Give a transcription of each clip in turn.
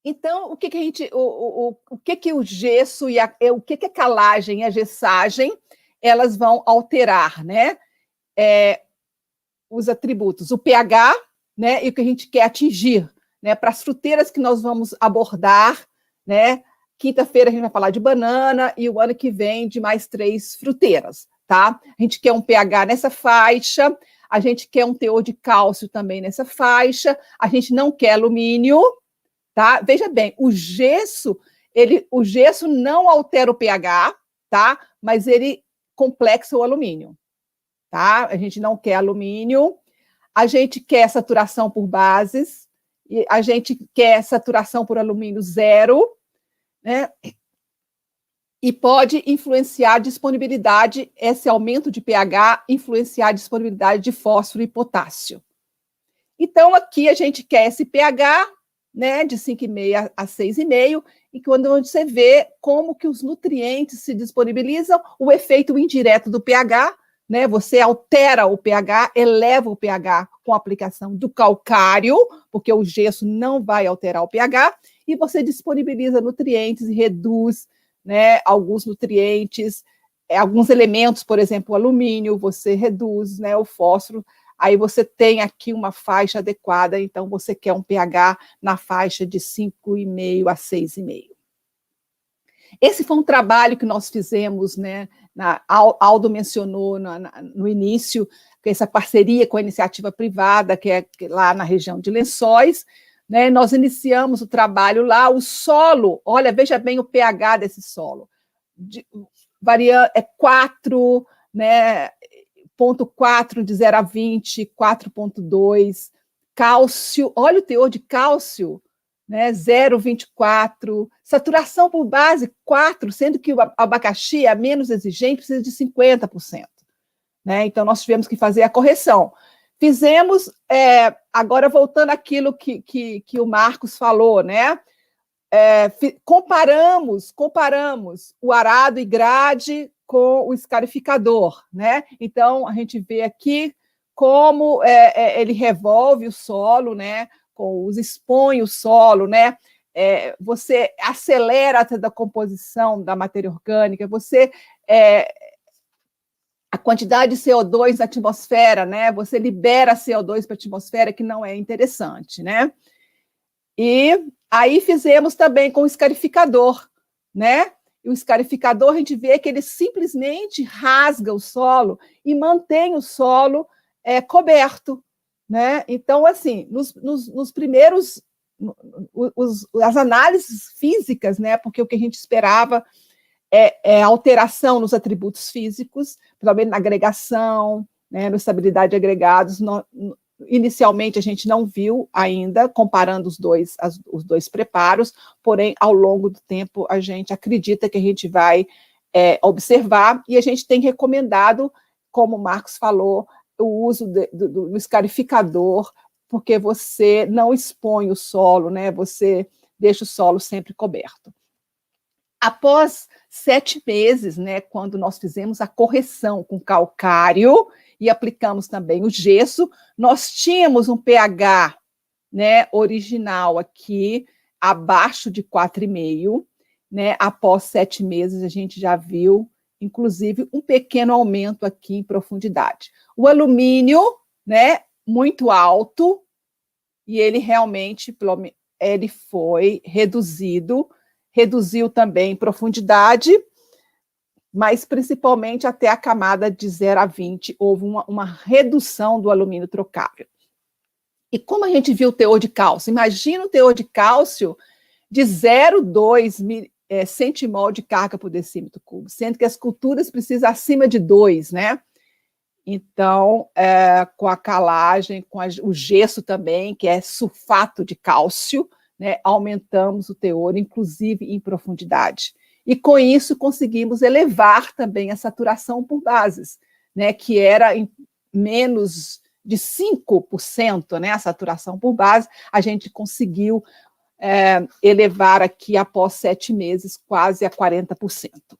Então, o que que a gente, o que que o gesso e o que que a calagem e a gessagem elas vão alterar, né? Os atributos, o pH, né? E o que a gente quer atingir, né? Para as fruteiras que nós vamos abordar, né? Quinta-feira a gente vai falar de banana e o ano que vem de mais 3 fruteiras, tá? A gente quer um pH nessa faixa, a gente quer um teor de cálcio também nessa faixa, a gente não quer alumínio, tá? Veja bem, o gesso não altera o pH, tá? Mas ele complexa o alumínio, tá? A gente não quer alumínio, a gente quer saturação por bases, e a gente quer saturação por alumínio zero, né? E pode influenciar a disponibilidade, esse aumento de pH, influenciar a disponibilidade de fósforo e potássio. Então, aqui a gente quer esse pH, né, de 5,5 a 6,5, e quando você vê como que os nutrientes se disponibilizam, o efeito indireto do pH, né, você altera o pH, eleva o pH com a aplicação do calcário, porque o gesso não vai alterar o pH, e você disponibiliza nutrientes e reduz, né, alguns nutrientes, alguns elementos, por exemplo, o alumínio, você reduz, né, o fósforo. Aí você tem aqui uma faixa adequada, então você quer um pH na faixa de 5,5 a 6,5. Esse foi um trabalho que nós fizemos, né? Aldo mencionou no início, essa parceria com a iniciativa privada, que é lá na região de Lençóis, né? Nós iniciamos o trabalho lá, o solo, olha, veja bem o pH desse solo, é 4, né? 0,4 de 0 a 20, 4,2. Cálcio, olha o teor de cálcio, né? 0,24. Saturação por base, 4, sendo que o abacaxi é menos exigente, precisa de 50%. Né? Então, nós tivemos que fazer a correção. Fizemos, agora voltando àquilo que o Marcos falou, né? Comparamos o arado e grade com o escarificador, né? Então, a gente vê aqui como ele revolve o solo, né? Expõe o solo, né? Você acelera a decomposição da matéria orgânica, a quantidade de CO2 na atmosfera, né? Você libera CO2 para a atmosfera, que não é interessante, né? E aí fizemos também com o escarificador, né? E o escarificador, a gente vê que ele simplesmente rasga o solo e mantém o solo coberto, né? Então, assim, nos primeiros, as análises físicas, né? Porque o que a gente esperava é alteração nos atributos físicos, principalmente na agregação, né? Na estabilidade de agregados. Inicialmente, a gente não viu ainda, comparando os dois preparos, porém, ao longo do tempo, a gente acredita que a gente vai observar, e a gente tem recomendado, como o Marcos falou, o uso do escarificador, porque você não expõe o solo, né? Você deixa o solo sempre coberto. Após 7 meses, né, quando nós fizemos a correção com calcário, e aplicamos também o gesso, nós tínhamos um pH, né, original aqui, abaixo de 4,5, né? Após 7 meses, a gente já viu, inclusive, um pequeno aumento aqui em profundidade. O alumínio, né, muito alto, e ele realmente ele foi reduziu também em profundidade, mas principalmente até a camada de 0 a 20, houve uma redução do alumínio trocável. E como a gente viu o teor de cálcio? Imagina o teor de cálcio de 0,2 centimol de carga por decímetro cúbico, sendo que as culturas precisam acima de 2, né? Então, com a calagem, com o gesso também, que é sulfato de cálcio, né, aumentamos o teor, inclusive em profundidade. E com isso conseguimos elevar também a saturação por bases, né, que era em menos de 5%, né, a saturação por base, a gente conseguiu elevar aqui, após 7 meses, quase a 40%.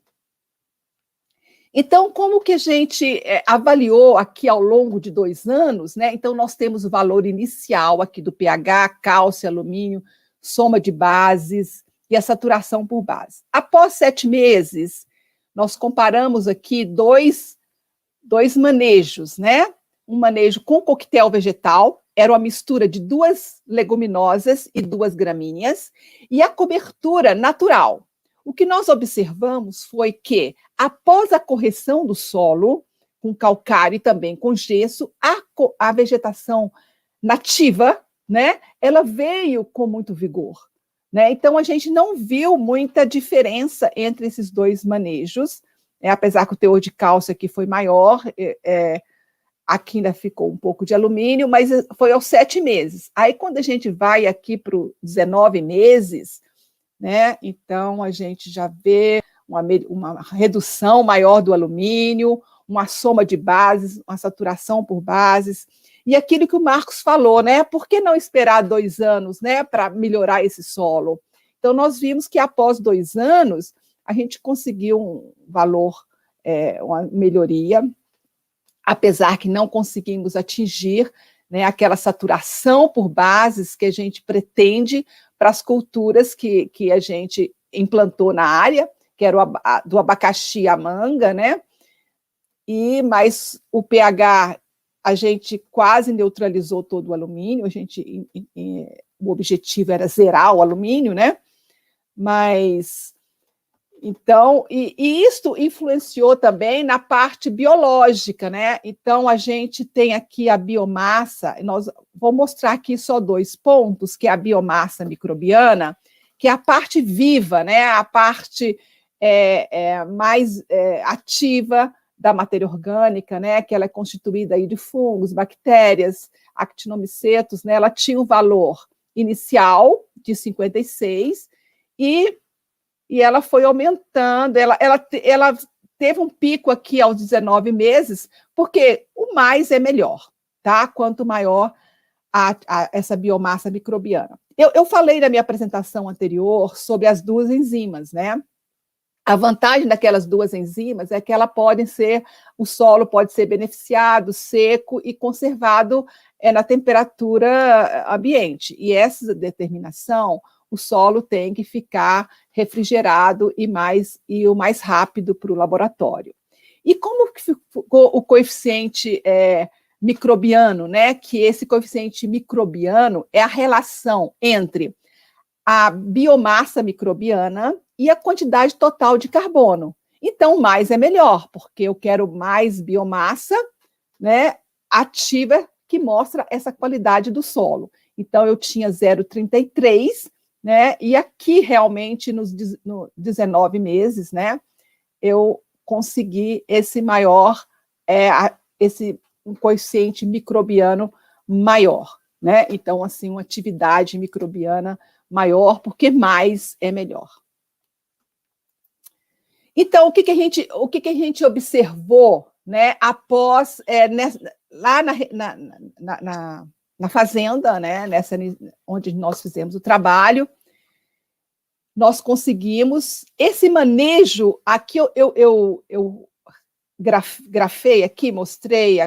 Então, como que a gente avaliou aqui ao longo de 2 anos, né? Então, nós temos o valor inicial aqui do pH, cálcio, alumínio, soma de bases e a saturação por base. Após 7 meses, nós comparamos aqui dois manejos, né? Um manejo com coquetel vegetal, era uma mistura de 2 leguminosas e 2 gramíneas, e a cobertura natural. O que nós observamos foi que, após a correção do solo, com calcário e também com gesso, a vegetação nativa, né, ela veio com muito vigor. Né? Então, a gente não viu muita diferença entre esses 2 manejos, apesar que o teor de cálcio aqui foi maior, aqui ainda ficou um pouco de alumínio, mas foi aos 7 meses. Aí, quando a gente vai aqui para os 19 meses, né, então a gente já vê uma redução maior do alumínio, uma soma de bases, uma saturação por bases, e aquilo que o Marcos falou, né, por que não esperar 2 anos, né, para melhorar esse solo? Então, nós vimos que após 2 anos, a gente conseguiu um valor, uma melhoria, apesar que não conseguimos atingir, né, aquela saturação por bases que a gente pretende para as culturas que a gente implantou na área, que era do abacaxi e a manga, né? Mas o pH, a gente quase neutralizou todo o alumínio, o objetivo era zerar o alumínio, né? Mas, então, isso influenciou também na parte biológica, né? Então, a gente tem aqui a biomassa, vou mostrar aqui só 2 pontos, que é a biomassa microbiana, que é a parte viva, né? A parte mais ativa da matéria orgânica, né? Que ela é constituída aí de fungos, bactérias, actinomicetos, né? Ela tinha um valor inicial de 56 e ela foi aumentando, ela teve um pico aqui aos 19 meses, porque o mais é melhor, tá? Quanto maior essa biomassa microbiana. Eu falei na minha apresentação anterior sobre as 2 enzimas, né? A vantagem daquelas 2 enzimas é que o solo pode ser beneficiado, seco e conservado na temperatura ambiente. E essa determinação, o solo tem que ficar refrigerado e o mais rápido para o laboratório. E como que ficou o coeficiente microbiano, né? Que esse coeficiente microbiano é a relação entre a biomassa microbiana e a quantidade total de carbono. Então, mais é melhor, porque eu quero mais biomassa, né, ativa, que mostra essa qualidade do solo. Então, eu tinha 0,33, né, e aqui, realmente, nos 19 meses, né, eu consegui esse maior, um coeficiente microbiano maior, né? Então, assim, uma atividade microbiana maior, porque mais é melhor. Então, o que a gente observou, né, após, lá na fazenda, né, onde nós fizemos o trabalho, nós conseguimos esse manejo, aqui eu grafei aqui, mostrei,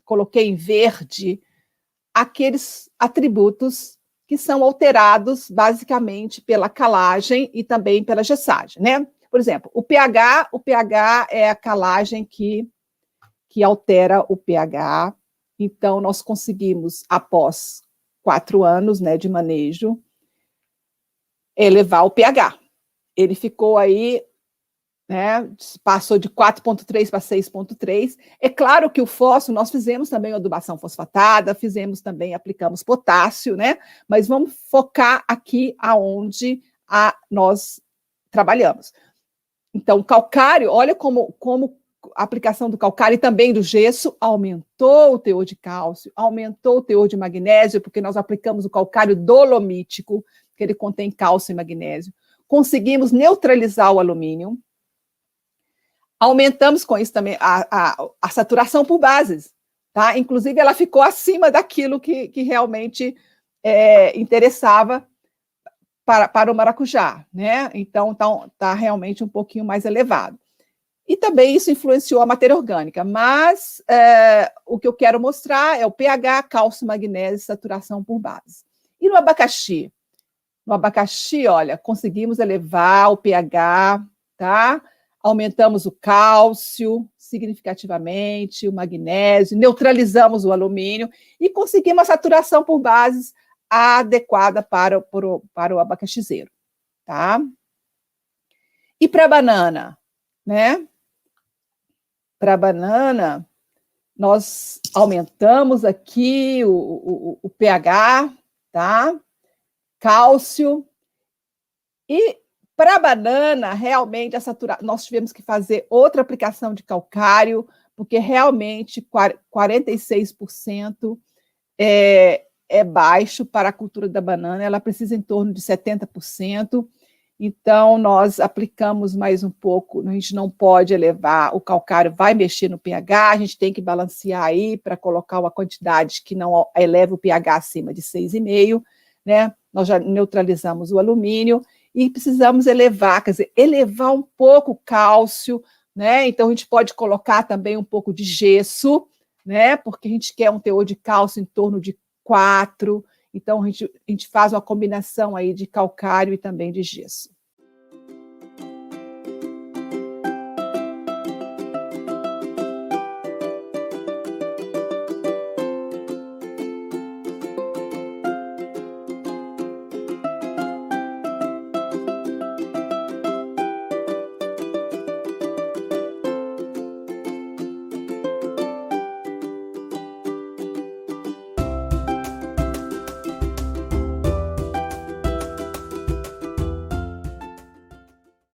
coloquei em verde, aqueles atributos que são alterados basicamente pela calagem e também pela gessagem, né? Por exemplo, o pH é a calagem que altera o pH. Então, nós conseguimos, após 4 anos, né, de manejo, elevar o pH. Ele ficou aí, né, passou de 4,3 para 6,3. É claro que o fósforo, nós fizemos também adubação fosfatada, aplicamos potássio, né? Mas vamos focar aqui aonde nós trabalhamos. Então, o calcário, olha como a aplicação do calcário e também do gesso aumentou o teor de cálcio, aumentou o teor de magnésio, porque nós aplicamos o calcário dolomítico, que ele contém cálcio e magnésio. Conseguimos neutralizar o alumínio. Aumentamos com isso também a saturação por bases, tá? Inclusive, ela ficou acima daquilo que realmente interessava para o maracujá, né? Então, tá realmente um pouquinho mais elevado. E também isso influenciou a matéria orgânica, mas o que eu quero mostrar é o pH, cálcio, magnésio e saturação por base. E no abacaxi? No abacaxi, olha, conseguimos elevar o pH, tá? Aumentamos o cálcio significativamente, o magnésio, neutralizamos o alumínio e conseguimos a saturação por bases adequada para o abacaxizeiro, tá? E para a banana, né? Para a banana, nós aumentamos aqui o pH, tá? Cálcio. E para a banana, realmente, nós tivemos que fazer outra aplicação de calcário, porque realmente 46% é baixo para a cultura da banana, ela precisa em torno de 70%. Então, nós aplicamos mais um pouco, a gente não pode elevar, o calcário vai mexer no pH, a gente tem que balancear aí para colocar uma quantidade que não eleve o pH acima de 6,5, né? Nós já neutralizamos o alumínio e precisamos elevar, quer dizer, elevar um pouco o cálcio, né? Então, a gente pode colocar também um pouco de gesso, né? Porque a gente quer um teor de cálcio em torno de 4, então a gente faz uma combinação aí de calcário e também de gesso.